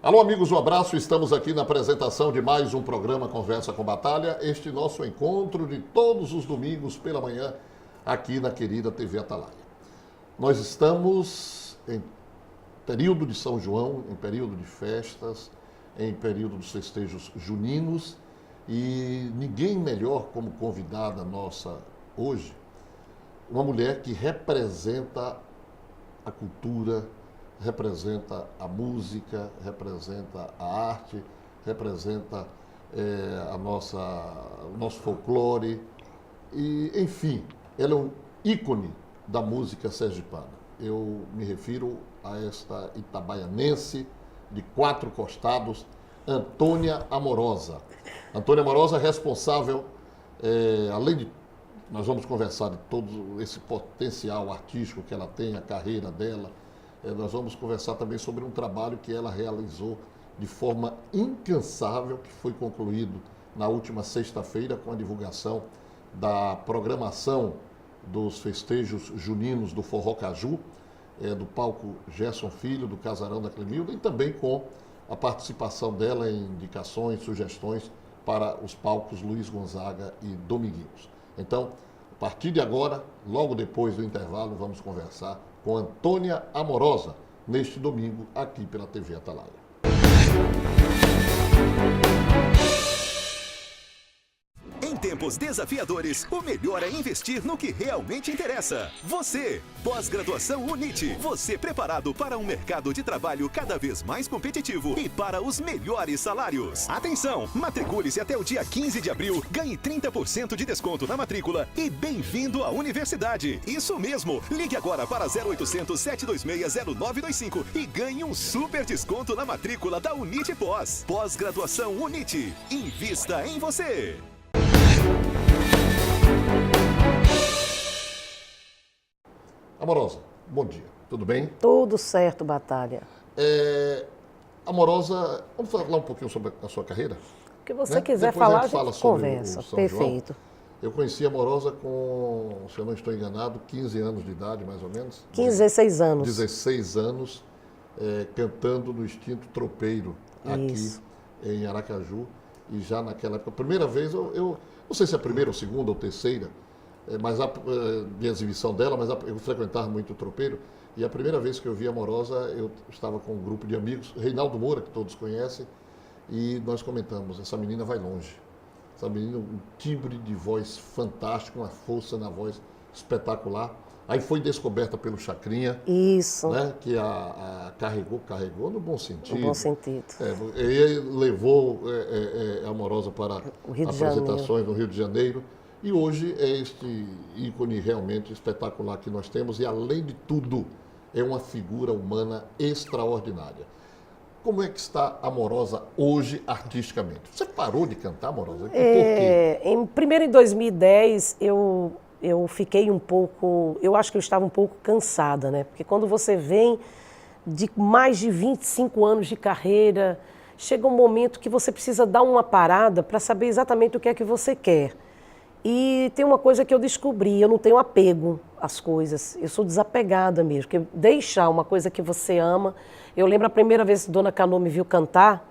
Alô, amigos, um abraço. Estamos aqui na apresentação de mais um programa Conversa com Batalha. Este nosso encontro de todos os domingos pela manhã aqui na querida TV Atalaia. Nós estamos em período de São João, em período de festas, em período dos festejos juninos e ninguém melhor como convidada nossa hoje, uma mulher que representa a cultura, representa a música, representa a arte, representa o nosso folclore e, enfim, ela é um ícone da música sergipana. Eu me refiro a esta itabaianense de quatro costados, Antônia Amorosa. Antônia Amorosa é responsável, além de nós vamos conversar de todo esse potencial artístico que ela tem, a carreira dela. Nós vamos conversar também sobre um trabalho que ela realizou de forma incansável, que foi concluído na última sexta-feira com a divulgação da programação dos festejos juninos do Forró Caju, do palco Gerson Filho, do Casarão da Clemilda, e também com a participação dela em indicações, sugestões para os palcos Luiz Gonzaga e Dominguinhos. Então, a partir de agora, logo depois do intervalo, vamos conversar com Antônia Amorosa, neste domingo, aqui pela TV Atalaia. Em tempos desafiadores, o melhor é investir no que realmente interessa. Você, pós-graduação UNIT. Você preparado para um mercado de trabalho cada vez mais competitivo e para os melhores salários. Atenção, matricule-se até o dia 15 de abril, ganhe 30% de desconto na matrícula e bem-vindo à universidade. Isso mesmo, ligue agora para 0800 726 0925 e ganhe um super desconto na matrícula da UNIT Pós. Pós-graduação UNIT. Invista em você. Amorosa, bom dia, tudo bem? Tudo certo, Batalha. Amorosa, vamos falar um pouquinho sobre a sua carreira? O que você quiser Depois falar, a gente fala sobre conversa. o São Perfeito. João. Eu conheci a Amorosa com, se eu não estou enganado, 15 anos de idade, mais ou menos. 15, 16 anos. 16 anos, cantando no extinto Tropeiro, aqui Isso. em Aracaju. E já naquela época, a primeira vez, eu não sei se é a primeira, ou segunda, ou terceira, de exibição dela, mas eu frequentava muito o Tropeiro. E a primeira vez que eu vi a Amorosa, eu estava com um grupo de amigos, Reinaldo Moura, que todos conhecem, e nós comentamos, essa menina vai longe. Essa menina, um timbre de voz fantástico, uma força na voz espetacular. Aí foi descoberta pelo Chacrinha. Isso. Né, que a carregou no bom sentido. No bom sentido. Ele levou a Amorosa para apresentações no Rio de Janeiro. E hoje é este ícone realmente espetacular que nós temos. E, além de tudo, é uma figura humana extraordinária. Como é que está a Amorosa hoje, artisticamente? Você parou de cantar, Amorosa? Por quê? Primeiro, em 2010, eu fiquei um pouco... Eu acho que eu estava um pouco cansada, né? Porque quando você vem de mais de 25 anos de carreira, chega um momento que você precisa dar uma parada para saber exatamente o que é que você quer. E tem uma coisa que eu descobri, eu não tenho apego às coisas, eu sou desapegada mesmo, porque deixar uma coisa que você ama... Eu lembro a primeira vez que Dona Cano me viu cantar,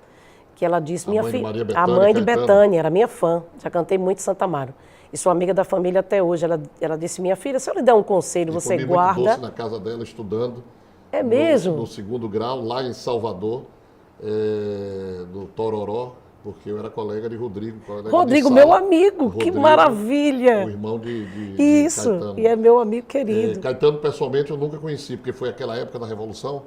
que ela disse, minha filha, a mãe de Betânia, era minha fã, já cantei muito Santa Amaro. E sou amiga da família até hoje. Ela disse, minha filha, se eu lhe der um conselho, você guarda... Muito doce na casa dela, estudando. É mesmo? No segundo grau, lá em Salvador, no Tororó, porque eu era colega de Rodrigo. Rodrigo, meu amigo, que maravilha! O irmão de Isso, Caetano. E é meu amigo querido. Caetano, pessoalmente, eu nunca conheci, porque foi aquela época da Revolução,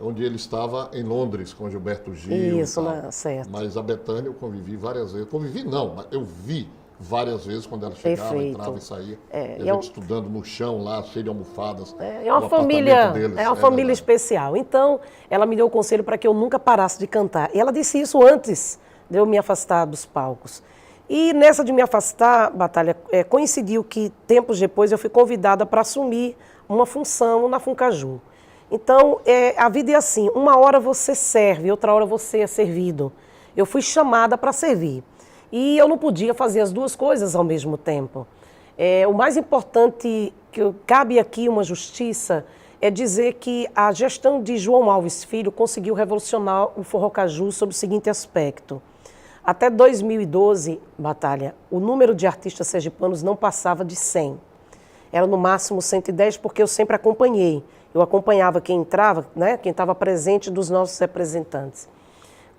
onde ele estava em Londres com Gilberto Gil. Isso, certo. Mas a Betânia eu convivi várias vezes. Convivi não, mas eu vi várias vezes quando ela chegava, entrava e saía. E a gente estudando no chão lá, cheio de almofadas. É uma família, família especial. Então, ela me deu o conselho para que eu nunca parasse de cantar. E ela disse isso antes de eu me afastar dos palcos. E nessa de me afastar, Batalha, coincidiu que tempos depois eu fui convidada para assumir uma função na Funcaju. Então, a vida é assim, uma hora você serve, outra hora você é servido. Eu fui chamada para servir. E eu não podia fazer as duas coisas ao mesmo tempo. O mais importante, que cabe aqui uma justiça, é dizer que a gestão de João Alves Filho conseguiu revolucionar o Forró Caju sob o seguinte aspecto. Até 2012, Batalha, o número de artistas sergipanos não passava de 100. Era no máximo 110, porque eu sempre acompanhei. Eu acompanhava quem entrava, né, quem estava presente dos nossos representantes.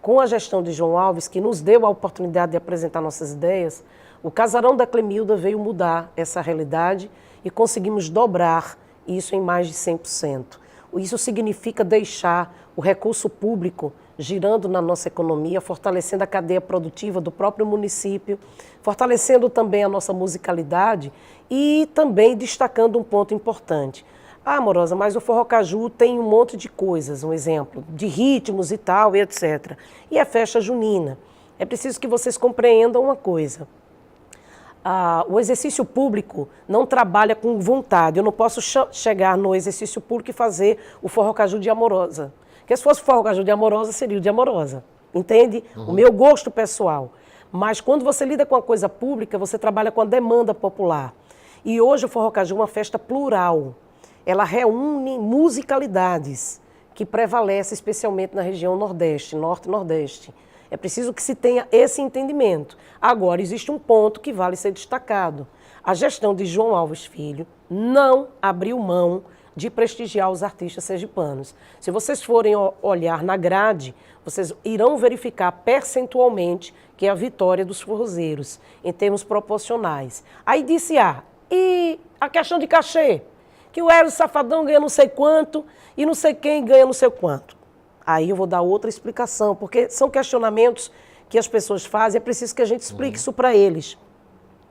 Com a gestão de João Alves, que nos deu a oportunidade de apresentar nossas ideias, o Casarão da Clemilda veio mudar essa realidade e conseguimos dobrar isso em mais de 100%. Isso significa deixar o recurso público girando na nossa economia, fortalecendo a cadeia produtiva do próprio município, fortalecendo também a nossa musicalidade e também destacando um ponto importante. Ah, Amorosa, mas o Forró Caju tem um monte de coisas, um exemplo, de ritmos e tal, e etc. E é festa junina. É preciso que vocês compreendam uma coisa. O exercício público não trabalha com vontade. Eu não posso chegar no exercício público e fazer o Forró Caju de Amorosa. Porque se fosse o Forró Caju de Amorosa, seria o de Amorosa. Entende? O meu gosto pessoal. Mas quando você lida com a coisa pública, você trabalha com a demanda popular. E hoje o Forró Caju é uma festa plural. Ela reúne musicalidades que prevalecem especialmente na região Nordeste, Norte e Nordeste. É preciso que se tenha esse entendimento. Agora, existe um ponto que vale ser destacado. A gestão de João Alves Filho não abriu mão de prestigiar os artistas sergipanos. Se vocês forem olhar na grade, vocês irão verificar percentualmente que é a vitória dos forrozeiros, em termos proporcionais. Aí disse, e a questão de cachê? Que o Hélio Safadão ganha não sei quanto e não sei quem ganha não sei quanto. Aí eu vou dar outra explicação, porque são questionamentos que as pessoas fazem, é preciso que a gente explique isso para eles.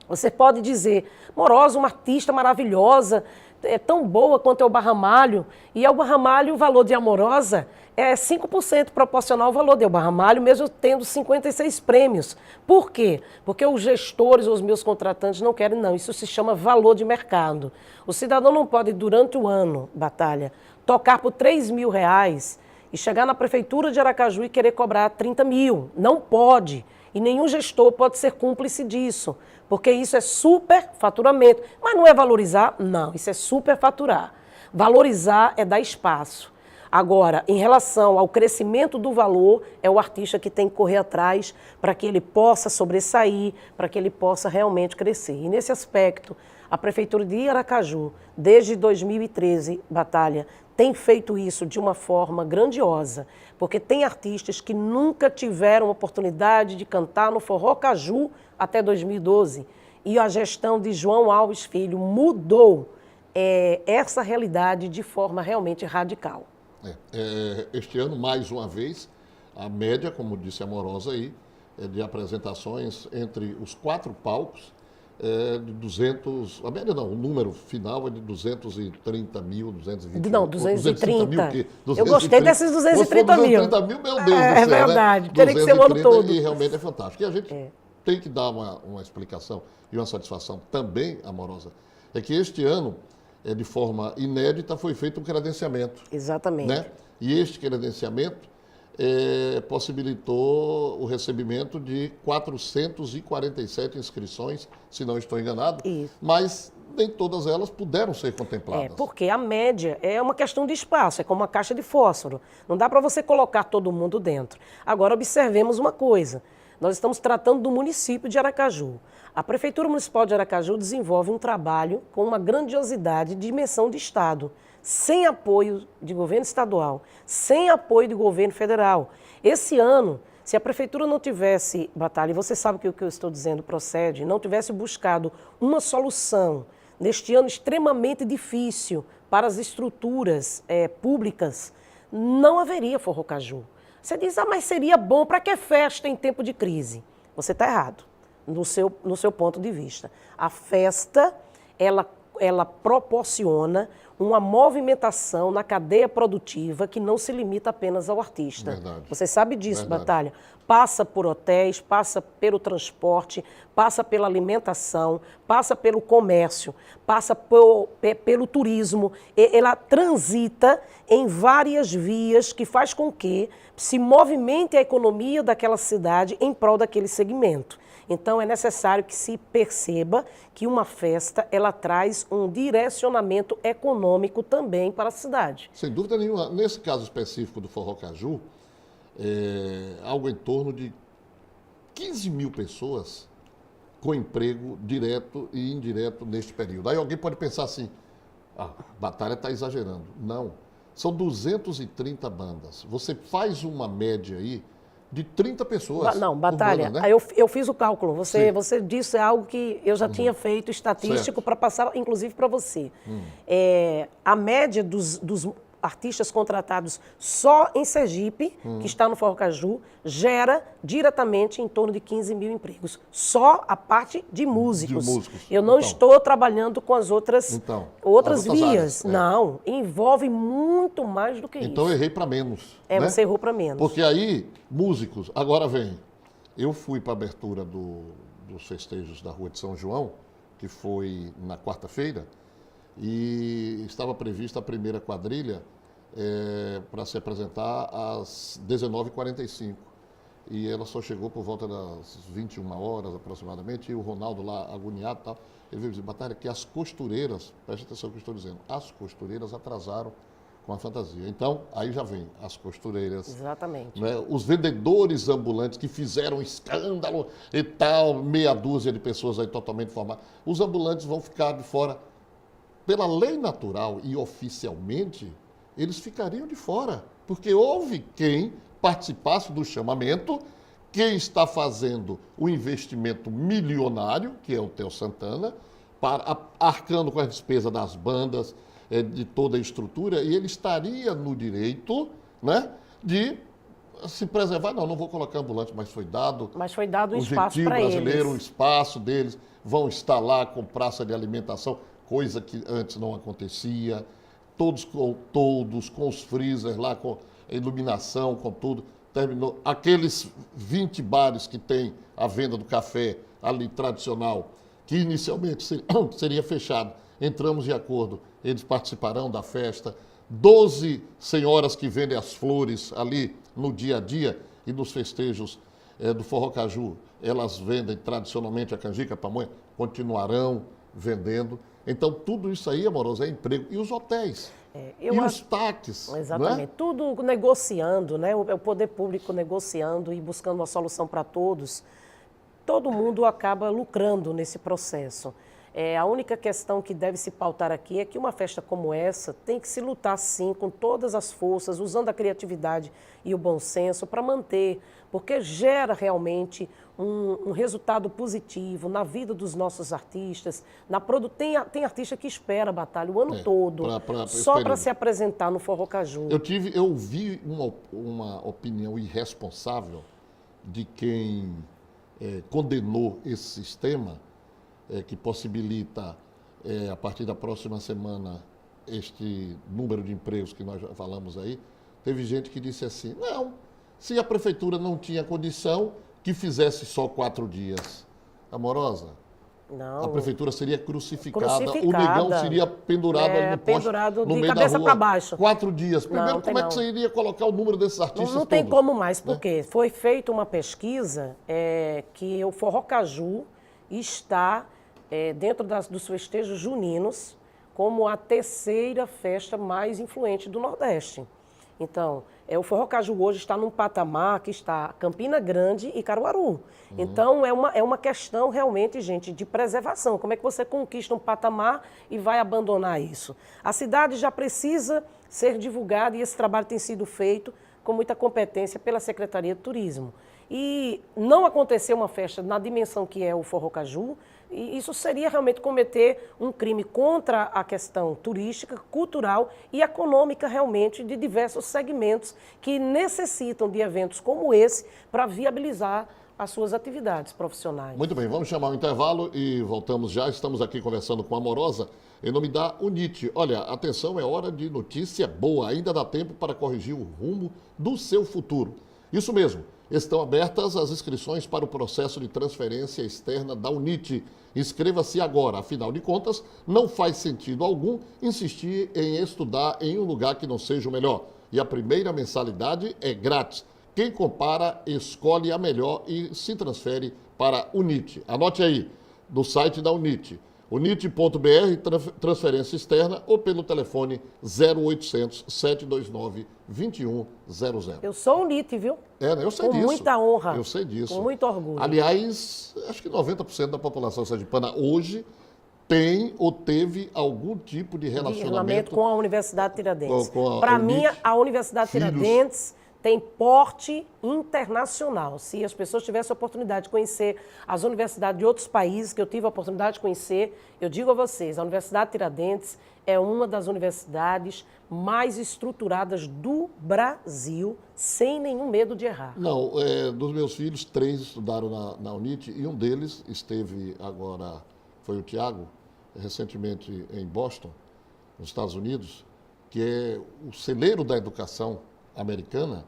Você pode dizer, Morosa, uma artista maravilhosa, é tão boa quanto é o Barramalho, e ao Barramalho o valor de Amorosa é 5% proporcional ao valor de Barramalho, mesmo tendo 56 prêmios. Por quê? Porque os gestores ou os meus contratantes não querem, não. Isso se chama valor de mercado. O cidadão não pode, durante o ano, Batalha, tocar por R$3.000 e chegar na prefeitura de Aracaju e querer cobrar 30 mil. Não pode. E nenhum gestor pode ser cúmplice disso, porque isso é superfaturamento. Mas não é valorizar? Não, isso é superfaturar. Valorizar é dar espaço. Agora, em relação ao crescimento do valor, é o artista que tem que correr atrás para que ele possa sobressair, para que ele possa realmente crescer. E nesse aspecto, a Prefeitura de Aracaju, desde 2013, Batalha, tem feito isso de uma forma grandiosa, porque tem artistas que nunca tiveram oportunidade de cantar no Forró Caju até 2012. E a gestão de João Alves Filho mudou essa realidade de forma realmente radical. Este ano, mais uma vez, a média, como disse a Amorosa aí, de apresentações entre os 4 palcos, de 200, a média não, o número final é de 230 mil, 220 Não, mil. 230. 230 Eu gostei desses 230 mil. 230 mil, meu Deus do céu, é verdade, né? teria que ser o ano todo. E realmente é fantástico. E a gente tem que dar uma explicação e uma satisfação também, Amorosa, é que este ano, de forma inédita, foi feito um credenciamento. Exatamente. Né? E este credenciamento possibilitou o recebimento de 447 inscrições, se não estou enganado, Isso. Mas nem todas elas puderam ser contempladas. Porque a média é uma questão de espaço, é como uma caixa de fósforo. Não dá para você colocar todo mundo dentro. Agora, observemos uma coisa. Nós estamos tratando do município de Aracaju. A Prefeitura Municipal de Aracaju desenvolve um trabalho com uma grandiosidade de dimensão de Estado, sem apoio de governo estadual, sem apoio de governo federal. Esse ano, se a Prefeitura não tivesse, Batalha, e você sabe que o que eu estou dizendo procede, não tivesse buscado uma solução neste ano extremamente difícil para as estruturas públicas, não haveria Forró Caju. Você diz, mas seria bom, para que festa em tempo de crise? Você está errado, no seu ponto de vista. A festa, ela proporciona uma movimentação na cadeia produtiva que não se limita apenas ao artista. Verdade. Você sabe disso, Verdade. Batalha. Passa por hotéis, passa pelo transporte, passa pela alimentação, passa pelo comércio, passa pelo turismo. Ela transita em várias vias que faz com que se movimente a economia daquela cidade em prol daquele segmento. Então, é necessário que se perceba que uma festa, ela traz um direcionamento econômico também para a cidade. Sem dúvida nenhuma. Nesse caso específico do Forró Caju, algo em torno de 15 mil pessoas com emprego direto e indireto neste período. Aí alguém pode pensar assim, a Batalha está exagerando. Não, são 230 bandas. Você faz uma média aí de 30 pessoas. Não, Batalha, banda, né? aí eu fiz o cálculo. Você disse algo que eu já tinha feito estatístico para passar, inclusive, para você. A média dos artistas contratados só em Sergipe, que está no Forró Caju, gera diretamente em torno de 15 mil empregos. Só a parte de músicos. Eu não estou trabalhando com as outras vias. Áreas, Não, envolve muito mais do que isso. Então eu errei para menos. Né? Né? Você errou para menos. Porque aí, músicos, agora vem, eu fui para a abertura dos festejos da Rua de São João, que foi na quarta-feira, e estava prevista a primeira quadrilha para se apresentar às 19h45. E ela só chegou por volta das 21 horas aproximadamente, e o Ronaldo lá agoniado e tal, ele veio dizer, Batalha, que as costureiras, preste atenção no que eu estou dizendo, as costureiras atrasaram com a fantasia. Então, aí já vem as costureiras. Exatamente. Né, os vendedores ambulantes que fizeram escândalo e tal, meia dúzia de pessoas aí totalmente formadas. Os ambulantes vão ficar de fora. Pela lei natural e oficialmente, eles ficariam de fora, porque houve quem participasse do chamamento, quem está fazendo o investimento milionário, que é o Theo Santana, arcando com a despesa das bandas, de toda a estrutura, e ele estaria no direito, né, de se preservar. Não vou colocar ambulante, mas foi dado um espaço para eles. Brasileiro, um espaço deles, vão estar lá com praça de alimentação, coisa que antes não acontecia, todos com os freezers lá, com iluminação, com tudo. Terminou. Aqueles 20 bares que tem a venda do café ali tradicional, que inicialmente seria fechado, entramos de acordo, eles participarão da festa. 12 senhoras que vendem as flores ali no dia a dia e nos festejos do Forró Caju, elas vendem tradicionalmente a canjica, a pamonha, continuarão vendendo. Então, tudo isso aí, Amorosa, é emprego. E os hotéis? Os táxis? Exatamente. Não é? Tudo negociando, né? O poder público negociando e buscando uma solução para todos. Todo mundo acaba lucrando nesse processo. A única questão que deve se pautar aqui é que uma festa como essa tem que se lutar, sim, com todas as forças, usando a criatividade e o bom senso para manter, porque gera realmente um resultado positivo na vida dos nossos artistas. Tem artista que espera a Batalha o ano todo, só para se apresentar no Forró Caju. Eu ouvi uma opinião irresponsável de quem condenou esse sistema, que possibilita, a partir da próxima semana, este número de empregos que nós já falamos aí. Teve gente que disse assim, não, se a prefeitura não tinha condição, que fizesse só 4 dias. Amorosa, não. A prefeitura seria crucificada, o negão seria pendurado ali no poste, no meio da rua. Para baixo. 4 dias. Primeiro, como é que você iria colocar o número desses artistas Não tem como mais, porque foi feita uma pesquisa que o Forró Caju está dentro dos festejos juninos como a terceira festa mais influente do Nordeste. Então, o Forró Caju hoje está num patamar que está Campina Grande e Caruaru. Então, é uma questão realmente, gente, de preservação. Como é que você conquista um patamar e vai abandonar isso? A cidade já precisa ser divulgada e esse trabalho tem sido feito com muita competência pela Secretaria de Turismo. E não acontecer uma festa na dimensão que é o Forró Caju, e isso seria realmente cometer um crime contra a questão turística, cultural e econômica realmente de diversos segmentos que necessitam de eventos como esse para viabilizar as suas atividades profissionais. Muito bem, vamos chamar o intervalo e voltamos já. Estamos aqui conversando com a Amorosa em nome da UNIT. Olha, atenção, é hora de notícia boa. Ainda dá tempo para corrigir o rumo do seu futuro. Isso mesmo. Estão abertas as inscrições para o processo de transferência externa da UNIT. Inscreva-se agora, afinal de contas, não faz sentido algum insistir em estudar em um lugar que não seja o melhor. E a primeira mensalidade é grátis. Quem compara, escolhe a melhor e se transfere para UNIT. Anote aí, do site da UNIT. unit.br, transferência externa, ou pelo telefone 0800 729 2100. Eu sou UNIT, viu? É, né? Eu sei Com disso. muita honra. Eu sei disso. Com muito orgulho. Aliás, acho que 90% da população sergipana hoje tem ou teve algum tipo de relacionamento com a Universidade Tiradentes. com Para a mim, UNIT, a Universidade filhos. Tiradentes tem porte internacional. Se as pessoas tivessem a oportunidade de conhecer as universidades de outros países, que eu tive a oportunidade de conhecer, eu digo a vocês, a Universidade Tiradentes é uma das universidades mais estruturadas do Brasil, sem nenhum medo de errar. Não, dos meus filhos, 3 estudaram na UNIT e um deles esteve agora, foi o Tiago, recentemente em Boston, nos Estados Unidos, que é o celeiro da educação americana.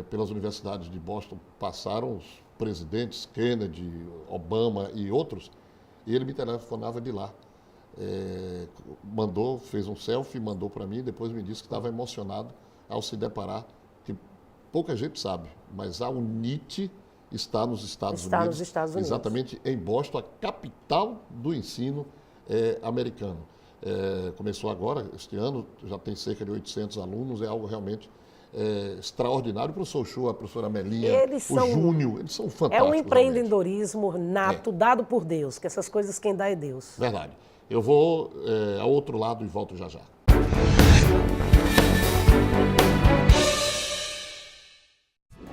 Pelas universidades de Boston passaram os presidentes Kennedy, Obama e outros, e ele me telefonava de lá. Fez um selfie, mandou para mim, depois me disse que estava emocionado ao se deparar, que pouca gente sabe, mas a UNIT está nos Estados Unidos. Nos Estados Unidos. Exatamente em Boston, a capital do ensino americano. Começou agora, este ano, já tem cerca de 800 alunos, é algo realmente extraordinário. O professor Show, a professora Melinha, o Júnior, eles são fantásticos. É um empreendedorismo nato, dado por Deus, que essas coisas quem dá é Deus. Verdade. Eu vou ao outro lado e volto já já.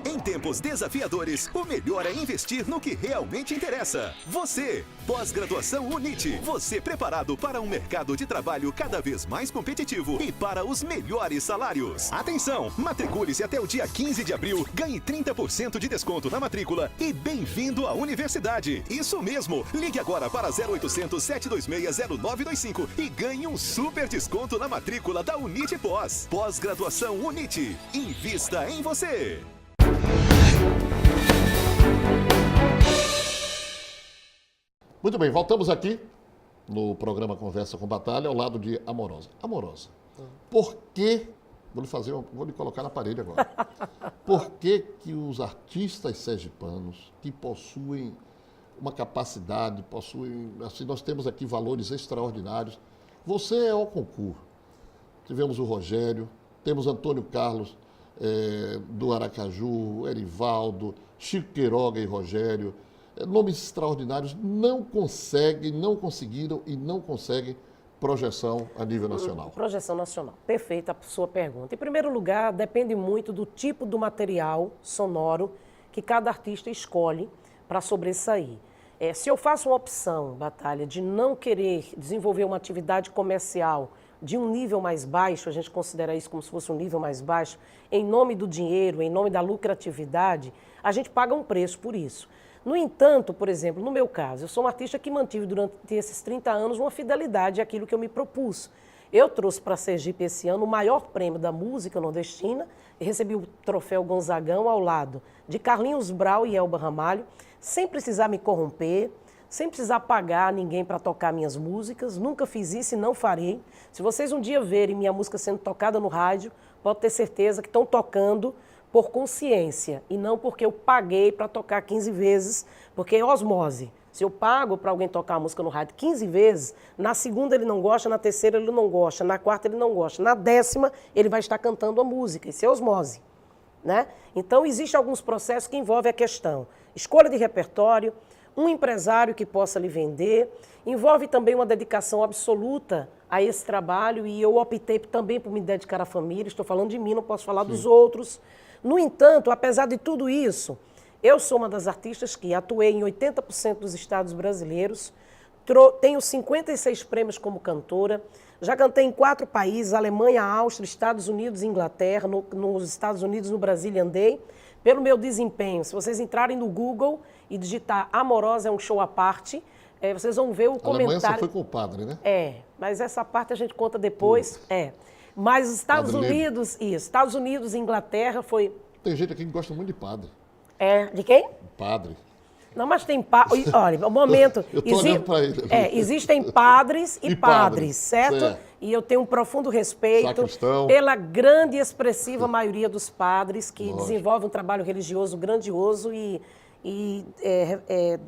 Em tempos desafiadores, o melhor é investir no que realmente interessa. Você, pós-graduação UNIT. Você preparado para um mercado de trabalho cada vez mais competitivo e para os melhores salários. Atenção, matricule-se até o dia 15 de abril, ganhe 30% de desconto na matrícula e bem-vindo à universidade. Isso mesmo, ligue agora para 0800 726 0925 e ganhe um super desconto na matrícula da UNIT Pós. Pós-graduação UNIT. Invista em você. Muito bem, voltamos aqui no programa Conversa com Batalha, ao lado de Amorosa. Amorosa, por que, vou lhe colocar na parede agora, por que que os artistas sergipanos que possuem uma capacidade, assim, nós temos aqui valores extraordinários, você é o concurso, tivemos o Rogério, temos Antônio Carlos, do Aracaju, Erivaldo, Chico Queiroga e Rogério, nomes extraordinários, não conseguiram e não conseguem projeção a nível nacional. Projeção nacional, perfeita a sua pergunta. Em primeiro lugar, depende muito do tipo do material sonoro que cada artista escolhe para sobressair. Se eu faço uma opção, Batalha, de não querer desenvolver uma atividade comercial de um nível mais baixo, a gente considera isso como se fosse um nível mais baixo, em nome do dinheiro, em nome da lucratividade, a gente paga um preço por isso. No entanto, por exemplo, no meu caso, eu sou um artista que mantive durante esses 30 anos uma fidelidade àquilo que eu me propus. Eu trouxe para Sergipe esse ano o maior prêmio da música nordestina e recebi o troféu Gonzagão ao lado de Carlinhos Brau e Elba Ramalho, sem precisar me corromper, sem precisar pagar ninguém para tocar minhas músicas. Nunca fiz isso e não farei. Se vocês um dia verem minha música sendo tocada no rádio, pode ter certeza que estão tocando por consciência e não porque eu paguei para tocar 15 vezes, porque é osmose. Se eu pago para alguém tocar a música no rádio 15 vezes, na segunda ele não gosta, na terceira ele não gosta, na quarta ele não gosta, na 10ª ele vai estar cantando a música. Isso é osmose, né? Então, existem alguns processos que envolvem a questão escolha de repertório, um empresário que possa lhe vender, envolve também uma dedicação absoluta a esse trabalho e eu optei também por me dedicar à família, estou falando de mim, não posso falar dos outros. No entanto, apesar de tudo isso, eu sou uma das artistas que atuei em 80% dos estados brasileiros, tenho 56 prêmios como cantora, já cantei em 4 países, Alemanha, Áustria, Estados Unidos e Inglaterra, nos Estados Unidos, no Brasil andei, pelo meu desempenho. Se vocês entrarem no Google e digitar Amorosa é um show à parte, vocês vão ver o comentário. A Alemanha só foi com o padre, né? Mas essa parte a gente conta depois. Mas os Estados Unidos, Estados Unidos e Inglaterra foi... Tem gente aqui que gosta muito de padre. De quem? Padre. Não, mas tem olha, o momento. Eu tô olhando pra ele. Existem padres e E padres, padres, certo? certo. E eu tenho um profundo respeito Sacristão. pela grande e expressiva maioria dos padres que Lógico. desenvolvem um trabalho religioso grandioso e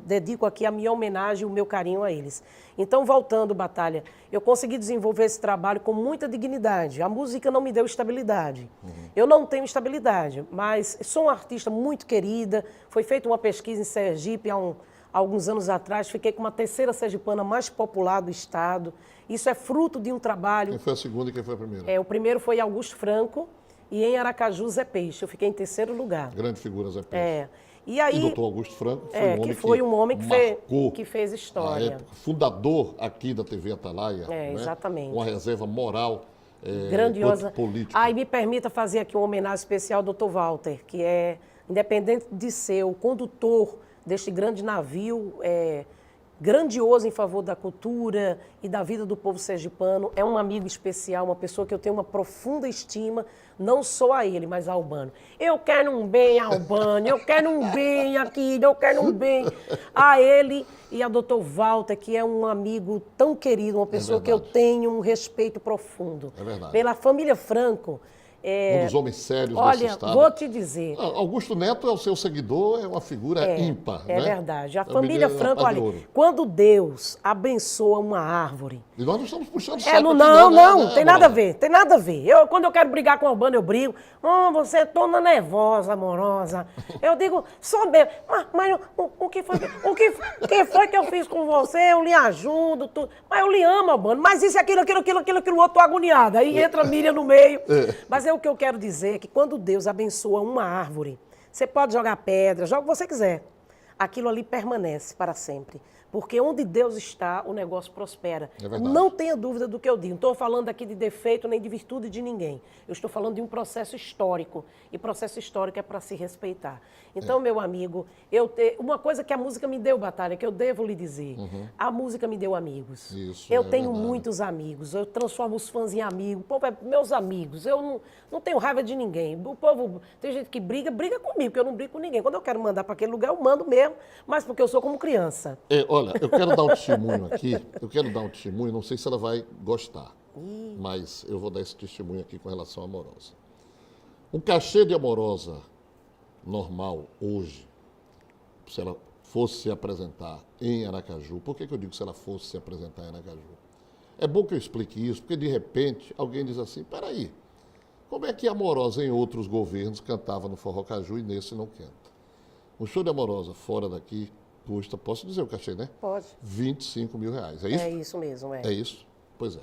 dedico aqui a minha homenagem e o meu carinho a eles. Então, voltando, Batalha, eu consegui desenvolver esse trabalho com muita dignidade. A música não me deu estabilidade. Eu não tenho estabilidade, mas sou uma artista muito querida. Foi feita uma pesquisa em Sergipe há alguns anos atrás. Fiquei com uma terceira sergipana mais popular do estado. Isso é fruto de um trabalho... Quem foi a segunda e quem foi a primeira? O primeiro foi Augusto Franco e em Aracaju, Zé Peixe. Eu fiquei em terceiro lugar. Grande figura, Zé Peixe. E aí, E doutor Augusto Franco foi um homem que marcou que fez história. a época, fundador aqui da TV Atalaia. Exatamente. Uma reserva moral, grandiosa. política. Aí me permita fazer aqui uma homenagem especial ao Dr. Walter, que é, independente de ser o condutor deste grande navio, grandioso em favor da cultura e da vida do povo sergipano, é um amigo especial, uma pessoa que eu tenho uma profunda estima, não só a ele, mas a Albano. Eu quero um bem a Albano, eu quero um bem aqui, eu quero um bem a ele e a Dr. Walter, que é um amigo tão querido, uma pessoa que eu tenho um respeito profundo. É verdade. Pela família Franco. Um dos homens sérios desse Olha, estado. vou te dizer. Augusto Neto é o seu seguidor, é uma figura ímpar. É né? verdade. A É família menino Franco, rapaz de olha, ouro. quando Deus abençoa uma árvore... E nós não estamos puxando saco não, aqui, não, né, tem nada a Amorosa? ver, tem nada a ver. Quando eu quero brigar com o Albano, eu brigo. Você é toda nervosa, amorosa. Eu digo, só bem, mas o que foi que eu fiz com você? Eu lhe ajudo, tudo. Mas eu lhe amo, Albano. Mas isso, aquilo outro, tô agoniada. Aí entra a Miriam no meio. Mas o que eu quero dizer é que quando Deus abençoa uma árvore, você pode jogar pedra, joga o que você quiser. Aquilo ali permanece para sempre. Porque onde Deus está, o negócio prospera. É verdade. Não tenha dúvida do que eu digo. Não estou falando aqui de defeito nem de virtude de ninguém. Eu estou falando de um processo histórico. E processo histórico é para se respeitar. Então, meu amigo, uma coisa que a música me deu, Batalha, que eu devo lhe dizer. A música me deu amigos. Isso, eu é tenho verdade. muitos amigos. Eu transformo os fãs em amigos. O povo é meus amigos. Eu não tenho raiva de ninguém. O povo, tem gente que briga comigo, porque eu não brigo com ninguém. Quando eu quero mandar para aquele lugar, eu mando mesmo. Mas porque eu sou como criança. Olha, eu quero dar um testemunho aqui. Não sei se ela vai gostar. Mas eu vou dar esse testemunho aqui com relação à Amorosa. Um cachê de Amorosa normal, hoje, se ela fosse se apresentar em Aracaju, por que eu digo se ela fosse se apresentar em Aracaju? É bom que eu explique isso, porque de repente alguém diz assim, peraí, como é que a Amorosa em outros governos cantava no Forró Caju e nesse não canta? Um show de Amorosa fora daqui custa, posso dizer o cachê, né? Pode. 25 mil reais, é isso? É isso mesmo, É isso? Pois é.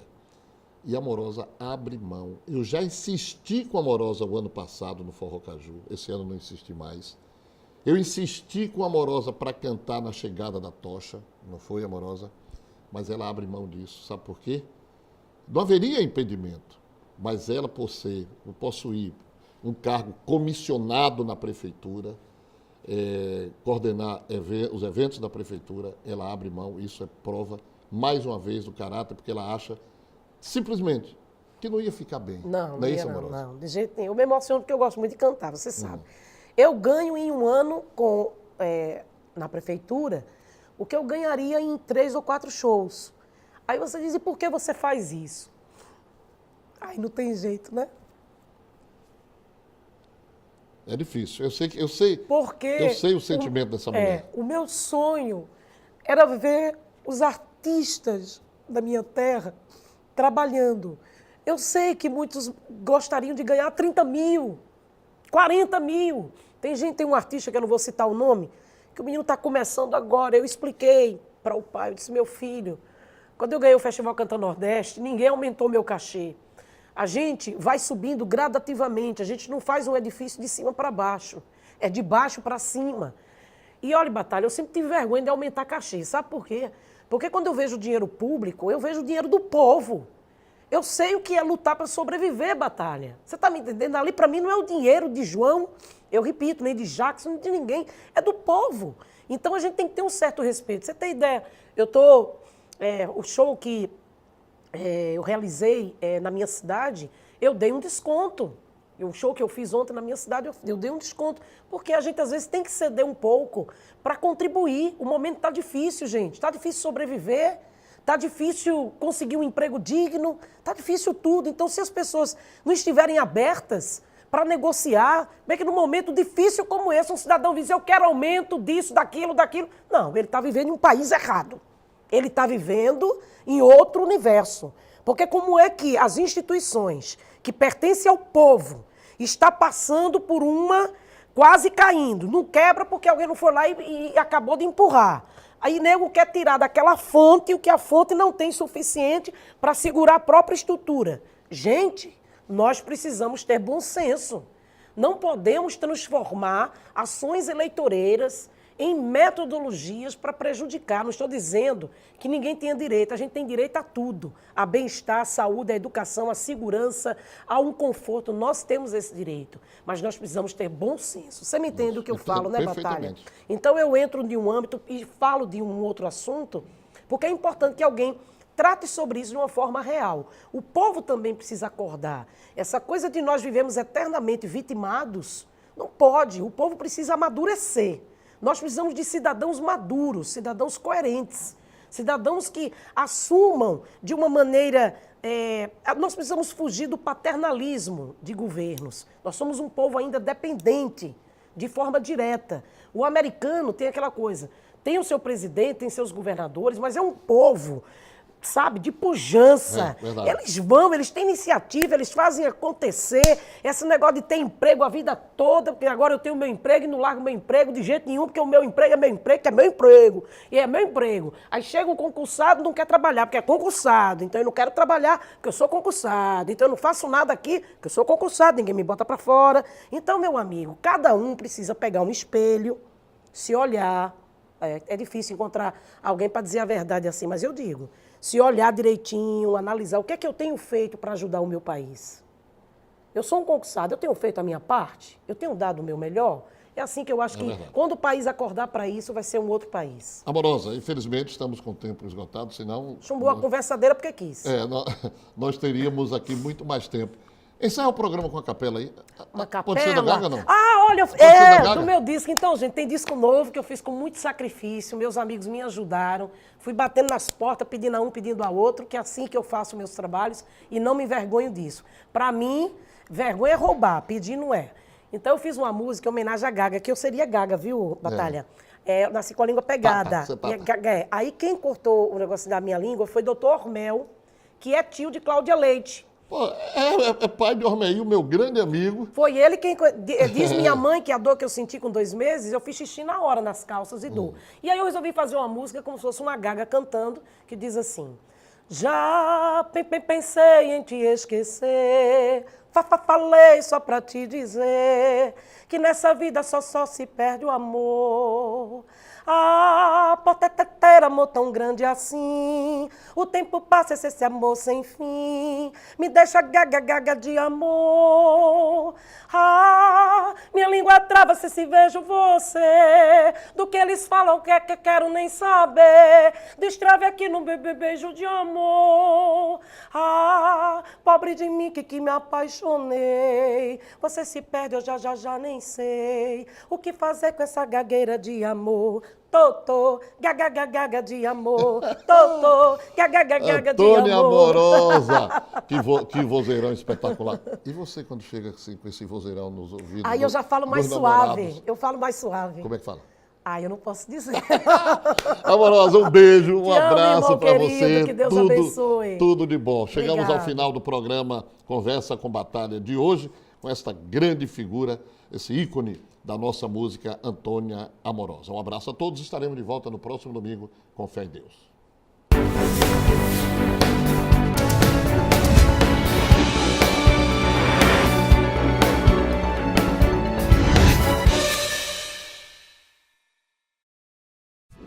E a Amorosa abre mão. Eu já insisti com a Amorosa o ano passado no Forró Caju, esse ano não insisti mais. Eu insisti com a Amorosa para cantar na chegada da tocha, não foi, Amorosa? Mas ela abre mão disso, sabe por quê? Não haveria impedimento, mas ela, por possuir um cargo comissionado na prefeitura, coordenar os eventos da prefeitura, ela abre mão, isso é prova, mais uma vez, do caráter, porque ela acha simplesmente que não ia ficar bem. Não é ia, isso, não, Amorosa? não, de jeito nenhum. Eu me emociono porque eu gosto muito de cantar, você sabe. Eu ganho em um ano na prefeitura o que eu ganharia em 3 ou 4 shows. Aí você diz, e por que você faz isso? Aí não tem jeito, né? É difícil. Eu sei o sentimento dessa mulher. O meu sonho era ver os artistas da minha terra trabalhando. Eu sei que muitos gostariam de ganhar 30 mil, 40 mil. Tem um artista, que eu não vou citar o nome, que o menino está começando agora. Eu expliquei para o pai, eu disse, meu filho, quando eu ganhei o Festival Canta Nordeste, ninguém aumentou meu cachê. A gente vai subindo gradativamente, a gente não faz um edifício de cima para baixo, é de baixo para cima. E olha, Batalha, eu sempre tive vergonha de aumentar cachê, sabe por quê? Porque quando eu vejo dinheiro público, eu vejo o dinheiro do povo. Eu sei o que é lutar para sobreviver, Batalha. Você está me entendendo? Ali, para mim, não é o dinheiro de João, eu repito, nem de Jackson, nem de ninguém, é do povo. Então, a gente tem que ter um certo respeito. Você tem ideia? O show que eu realizei na minha cidade, eu dei um desconto. O show que eu fiz ontem na minha cidade, eu dei um desconto. Porque a gente, às vezes, tem que ceder um pouco para contribuir. O momento está difícil, gente. Está difícil sobreviver. Está difícil conseguir um emprego digno. Está difícil tudo. Então, se as pessoas não estiverem abertas para negociar, bem que num momento difícil como esse, um cidadão diz, eu quero aumento disso, daquilo. Não, ele está vivendo em um país errado. Ele está vivendo em outro universo. Porque como é que as instituições que pertencem ao povo está passando por uma quase caindo, não quebra porque alguém não foi lá e acabou de empurrar. Aí nego quer tirar daquela fonte o que a fonte não tem suficiente para segurar a própria estrutura. Gente, nós precisamos ter bom senso. Não podemos transformar ações eleitoreiras em metodologias para prejudicar. Não estou dizendo que ninguém tenha direito. A gente tem direito a tudo. A bem-estar, a saúde, a educação, a segurança, a um conforto. Nós temos esse direito. Mas nós precisamos ter bom senso. Você me entende o que eu falo, né, Batalha? Então eu entro em um âmbito e falo de um outro assunto, porque é importante que alguém trate sobre isso de uma forma real. O povo também precisa acordar. Essa coisa de nós vivemos eternamente vitimados, não pode. O povo precisa amadurecer. Nós precisamos de cidadãos maduros, cidadãos coerentes, cidadãos que assumam de uma maneira... nós precisamos fugir do paternalismo de governos. Nós somos um povo ainda dependente, de forma direta. O americano tem aquela coisa, tem o seu presidente, tem seus governadores, mas é um povo, sabe, de pujança. Eles vão, eles têm iniciativa, eles fazem acontecer. Esse negócio de ter emprego a vida toda, porque agora eu tenho meu emprego e não largo meu emprego de jeito nenhum, porque o meu emprego é meu emprego, que é meu emprego. E é meu emprego. Aí chega um concursado, não quer trabalhar, porque é concursado. Então eu não quero trabalhar, porque eu sou concursado. Então eu não faço nada aqui, porque eu sou concursado, ninguém me bota pra fora. Então, meu amigo, cada um precisa pegar um espelho, se olhar. É difícil encontrar alguém para dizer a verdade assim, mas eu digo. Se olhar direitinho, analisar o que é que eu tenho feito para ajudar o meu país. Eu sou um concursado, eu tenho feito a minha parte, eu tenho dado o meu melhor. É assim que eu acho que quando o país acordar para isso, vai ser um outro país. Amorosa, infelizmente estamos com o tempo esgotado, senão... Chumbou a conversadeira porque quis. Nós teríamos aqui muito mais tempo. Encerra o programa com a capela aí. Uma capela? Pode ser da Gaga, não? Ah, olha, do meu disco. Então, gente, tem disco novo que eu fiz com muito sacrifício. Meus amigos me ajudaram. Fui batendo nas portas, pedindo a um, pedindo a outro, que é assim que eu faço meus trabalhos e não me envergonho disso. Para mim, vergonha é roubar, pedir não é. Então, eu fiz uma música em homenagem à Gaga, que eu seria Gaga, viu, Batalha? Eu nasci com a língua pegada. Aí, quem cortou o negócio da minha língua foi Dr. Ormel, que é tio de Cláudia Leite. Pô, é pai de Ormeil, meu grande amigo. Foi ele quem... Diz minha mãe que a dor que eu senti com 2 meses, eu fiz xixi na hora nas calças e dor. E aí eu resolvi fazer uma música como se fosse uma Gaga cantando, que diz assim... Já pensei em te esquecer, falei só pra te dizer que nessa vida só se perde o amor. Ah, pode ter amor tão grande assim, o tempo passa esse amor sem fim, me deixa gaga de amor. Ah, minha língua trava se vejo você, do que eles falam que quero nem saber, destrave aqui no beijo de amor. Ah, pobre de mim que me apaixonei, você se perde, eu já nem sei o que fazer com essa gagueira de amor. Totô, gaga de amor, totô, gaga de amor. Antônia Amorosa, que vozeirão espetacular. E você quando chega assim com esse vozeirão nos ouvidos? Aí eu já falo mais suave, eu falo mais suave. Como é que fala? Eu não posso dizer. Amorosa, um beijo, um abraço para querido, você. Que Deus abençoe. Tudo de bom. Chegamos Obrigada. ao final do programa Conversa com Batalha de hoje, com esta grande figura, esse ícone da nossa música, Antônia Amorosa. Um abraço a todos, estaremos de volta no próximo domingo, com fé em Deus.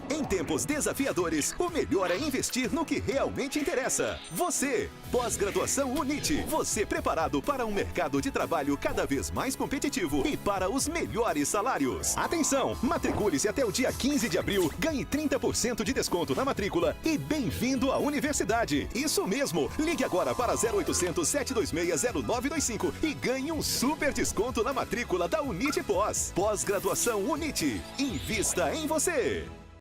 Em tempos tempos desafiadores, o melhor é investir no que realmente interessa. Você, pós-graduação UNIT. Você preparado para um mercado de trabalho cada vez mais competitivo e para os melhores salários. Atenção, matricule-se até o dia 15 de abril, ganhe 30% de desconto na matrícula e bem-vindo à universidade. Isso mesmo, ligue agora para 0800 726 0925 e ganhe um super desconto na matrícula da UNIT Pós. Pós-graduação UNIT. Invista em você.